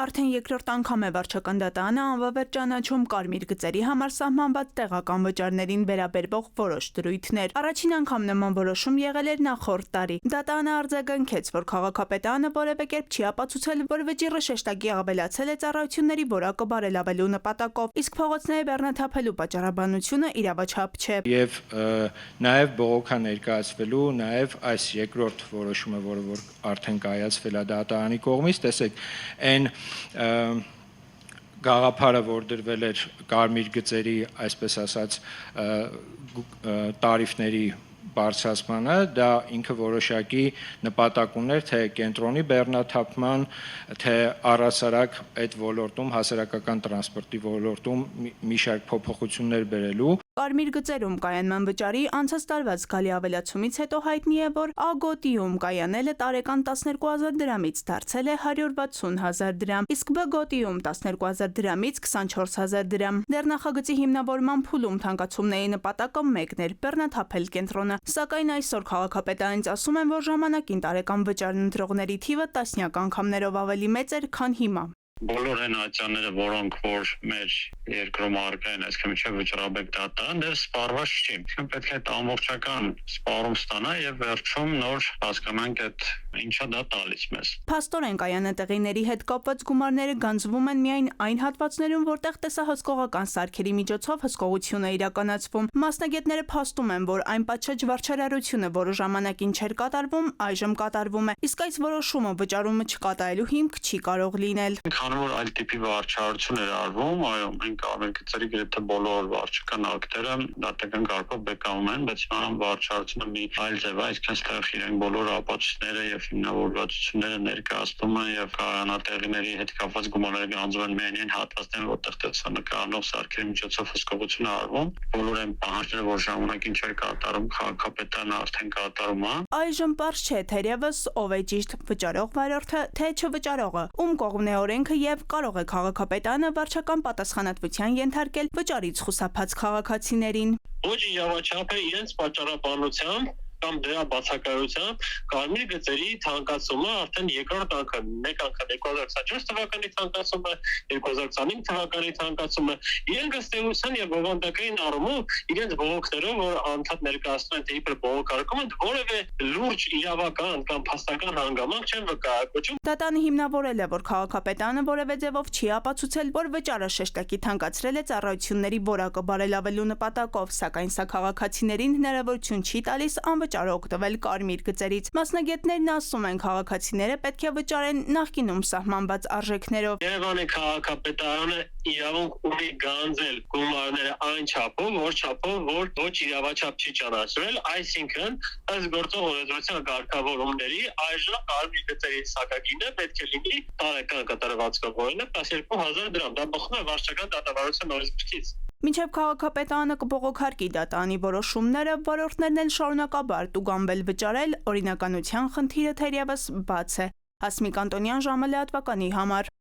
Արդեն երկրորդ անգամ է վարչական դատարանը անվավեր ճանաչում կարմիր գծերի համար սահմանված տեղական վճարներին վերաբերող որոշ դրույթներ։ Առաջին անգամ նման որոշում եղել էր նախորդ տարի։ Դատարանը արձագանքեց, որ քաղաքապետարանը որևէ կերպ չի ապացուցել, որ վճիռը շեշտակի ավելացել է ծառայությունների որակը բարելավելու նպատակով, իսկ փողոցները բեռնաթափելու պատճառաբանությունը իրավաչափ չէ։ Եվ նաև բողոքա ներկայացվելու, նաև այս երկրորդ որոշումը, որը արդեն կայացվել է դատարանի կողմից, տեսեք, այն գաղափարը, որ դրվել էր կարմիր գծերի, այսպես ասած, տարիֆների բարձրացմանը, դա ինքը որոշակի նպատակ ուներ թե կենտրոնի բեռնաթափման, թե առհասարակ այդ ոլորտում, հասարակական տրանսպորտի ոլորտում մի շարք փոփոխություններ բերելու։ Կարմիր գծերում կայանման վճարի անցած տարվա զգալի ավելացումից հետո հայտնի է, որ A-գոտիում կայանելը տարեկան 12,000 դրամից դարձել է 160,000 դրամ, իսկ B-գոտիում 12,000 դրամից 24,000 դրամ։ Դեռ նախագծի հիմնավորման փուլում թանկացումների նպատակը մեկն էր՝ բեռնաթափել կենտրոնը, սակայն այսօր քաղաքապետարանից ասում են, որ ժամանակին տարեկան վճարն ընտրողների թիվը տասնյակ անգամներով ավելի մեծ էր, քան հիմա։ Բոլոր այն ատյանները, որոնք որ մեր երկրում առկա են, այսինքն միջև վճռաբեկ դատարան, դեռ սպառված չի։ Այսինքն պետք է այդ ամբողջական սպառում ստանա եւ վերջում նոր հասկանանք այդ ինչա դա տալիս մեզ։ Փաստորեն կայանատեղիների հետ կապված գումարները գանձվում են միայն այն հատվածներում, որտեղ տեսահսկողական սարքերի միջոցով հսկողություն է իրականացվում։ Մասնագետները փաստում են, որ այն պատշաճ վարչարարությունը, որը ժամանակին չէր կատարվում, այժմ կատարվում է, իսկ այս որոշումը վճարումը չկատարելու հիմք չի կարող լինել։ Որ այլ տիպի վարչարություն էր արվում, այո, մենք կարմիր գծերի գրեթե բոլոր վարչական ակտերը դատական կարգով բեկանում են, բայց հիմա վարչարությունը մի այլ ձև է, այսինքն այստեղ իրենք բոլոր ապացույցները եւ հիմնավորվածությունները ներկայացնում են եւ կայանատեղիների հետ կապված գումարները գանձվում են միայն այն հատվածներում, որտեղ տեսանկարող սարքերի միջոցով հսկողություն է արվում։ Բոլոր այն պահանջները, որ ժամանակին չէր կատարում, քաղաքապետարանը արդեն կատարում է։ Այժմ պարզ չէ թերևս ով է ճիշտ՝ վճարող վարորդը, թե չվճարողը, ում կողմն է օրենքը եւ կարող է քաղաքապետարանը վարչական պատասխանատվության ենթարկել վճարից խուսափած քաղաքացիներին։ Ոչ իրավաչափը իրենց պատճառաբանությամբ կամ դրա բացակայությամբ կարմիր գծերի թանկացումը արդեն երկրորդ անգամ, մեկ անգամ 2024 թվականի թանկացումը, 2025 թվականի թանկացումը, իրենք ըստ էության եւ բովանդակային առումով իրենց բողոքներով, որ անդադ ներկայացնում են թե իբր բողոքարկում են, որևէ լուրջ իրավական կամ փաստական հանգամանք չեն վկայակոչում։ Դատարանը հիմնավորել է, որ քաղաքապետարանը որևէ ձևով չի ապացուցել, որ վճարը շեշտակի թանկացրել է ծառայությունների որակը բարելավելու նպատակով, սակայն սա քաղաքացիներին հնարավորություն չի տալիս անվճար օգտվել կարմիր գծերից։ Մասնագետներն ասում են, քաղաքացիները պետք է վճարեն նախկինում սահմանված արժեքներով։ Երևանի քաղաքապետարանը իրավունք ունի գանձել գումարները այն չափով, որ ոչ իրավաչափ չի ճանաչվել, այսինքն ըստ գործող օրենսդրության կարգավորումների այժմ կարմիր գծերի սակագինը պետք է լինի տարեկան կատարվածքով օրինակ 12,000 դրամ։ Դա բխում է վարչական դատավարության օրենսգրքից։ Մինչև քաղաքապետարանը կբողոքարկի դատարանի որոշումները, վարորդներն էլ շարունակաբար տուգանվել վճարել, օրինականության խնդիրը թերևս բաց է։ Հասմիկ Անտոնյան, ժամը լրատվականի համար։